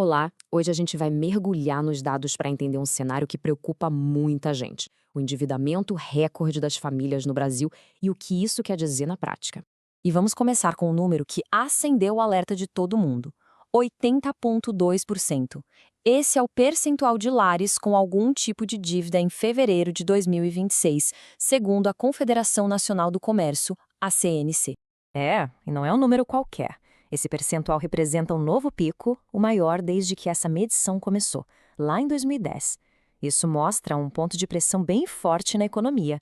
Olá, hoje a gente vai mergulhar nos dados para entender um cenário que preocupa muita gente: o endividamento recorde das famílias no Brasil e o que isso quer dizer na prática. E vamos começar com um número que acendeu o alerta de todo mundo: 80,2%. Esse é o percentual de lares com algum tipo de dívida em fevereiro de 2026, segundo a Confederação Nacional do Comércio, a CNC. E não é um número qualquer. Esse percentual representa um novo pico, o maior desde que essa medição começou, lá em 2010. Isso mostra um ponto de pressão bem forte na economia.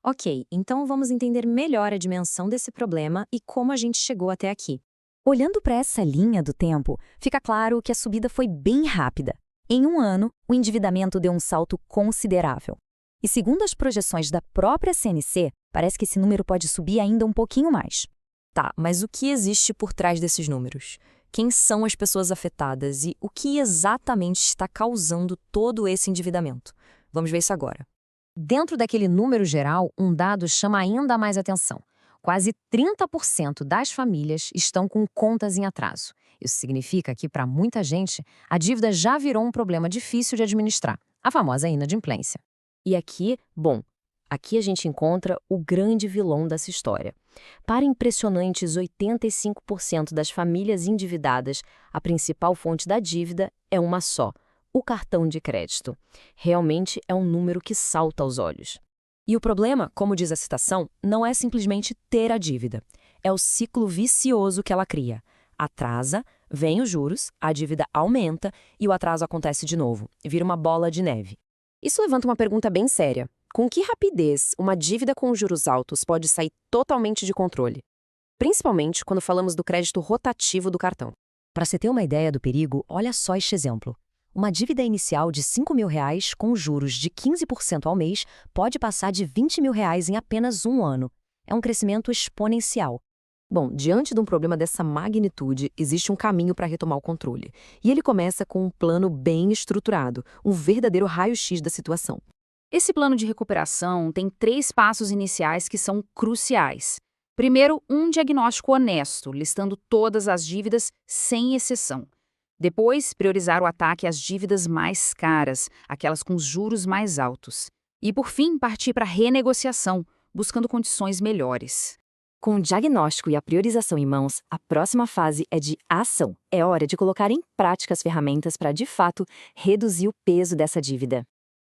Ok, então vamos entender melhor a dimensão desse problema e como a gente chegou até aqui. Olhando para essa linha do tempo, fica claro que a subida foi bem rápida. Em um ano, o endividamento deu um salto considerável. E segundo as projeções da própria CNC, parece que esse número pode subir ainda um pouquinho mais. Tá, mas o que existe por trás desses números? Quem são as pessoas afetadas e o que exatamente está causando todo esse endividamento? Vamos ver isso agora. Dentro daquele número geral, um dado chama ainda mais atenção. Quase 30% das famílias estão com contas em atraso. Isso significa que, para muita gente, a dívida já virou um problema difícil de administrar, a famosa inadimplência. E aqui a gente encontra o grande vilão dessa história. Para impressionantes 85% das famílias endividadas, a principal fonte da dívida é uma só: o cartão de crédito. Realmente é um número que salta aos olhos. E o problema, como diz a citação, não é simplesmente ter a dívida. É o ciclo vicioso que ela cria. Atrasa, vem os juros, a dívida aumenta e o atraso acontece de novo. Vira uma bola de neve. Isso levanta uma pergunta bem séria. Com que rapidez uma dívida com juros altos pode sair totalmente de controle? Principalmente quando falamos do crédito rotativo do cartão. Para você ter uma ideia do perigo, olha só este exemplo. Uma dívida inicial de R$ 5.000 com juros de 15% ao mês pode passar de R$ 20.000 em apenas um ano. É um crescimento exponencial. Bom, diante de um problema dessa magnitude, existe um caminho para retomar o controle. E ele começa com um plano bem estruturado, um verdadeiro raio-x da situação. Esse plano de recuperação tem 3 passos iniciais que são cruciais. Primeiro, um diagnóstico honesto, listando todas as dívidas sem exceção. Depois, priorizar o ataque às dívidas mais caras, aquelas com os juros mais altos. E, por fim, partir para a renegociação, buscando condições melhores. Com o diagnóstico e a priorização em mãos, a próxima fase é de ação. É hora de colocar em prática as ferramentas para, de fato, reduzir o peso dessa dívida.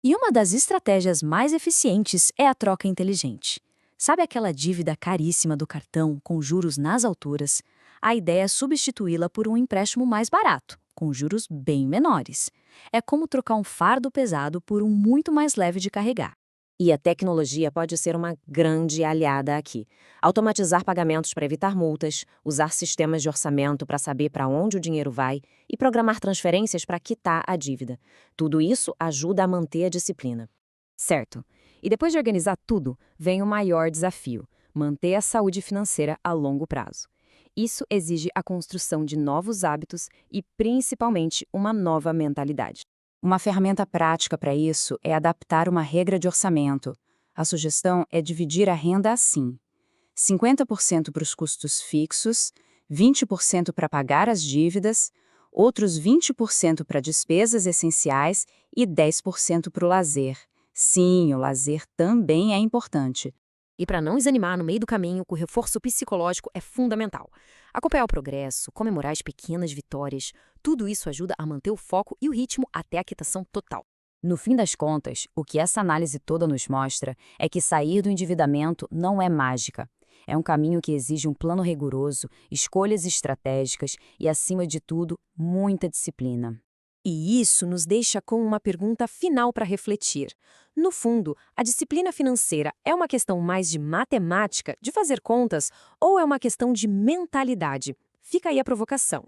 E uma das estratégias mais eficientes é a troca inteligente. Sabe aquela dívida caríssima do cartão com juros nas alturas? A ideia é substituí-la por um empréstimo mais barato, com juros bem menores. É como trocar um fardo pesado por um muito mais leve de carregar. E a tecnologia pode ser uma grande aliada aqui. Automatizar pagamentos para evitar multas, usar sistemas de orçamento para saber para onde o dinheiro vai e programar transferências para quitar a dívida. Tudo isso ajuda a manter a disciplina. Certo. E depois de organizar tudo, vem o maior desafio: manter a saúde financeira a longo prazo. Isso exige a construção de novos hábitos e, principalmente, uma nova mentalidade. Uma ferramenta prática para isso é adaptar uma regra de orçamento. A sugestão é dividir a renda assim: 50% para os custos fixos, 20% para pagar as dívidas, outros 20% para despesas essenciais e 10% para o lazer. Sim, o lazer também é importante. E para não desanimar no meio do caminho, o reforço psicológico é fundamental. Acompanhar o progresso, comemorar as pequenas vitórias, tudo isso ajuda a manter o foco e o ritmo até a quitação total. No fim das contas, o que essa análise toda nos mostra é que sair do endividamento não é mágica. É um caminho que exige um plano rigoroso, escolhas estratégicas e, acima de tudo, muita disciplina. E isso nos deixa com uma pergunta final para refletir. No fundo, a disciplina financeira é uma questão mais de matemática, de fazer contas, ou é uma questão de mentalidade? Fica aí a provocação.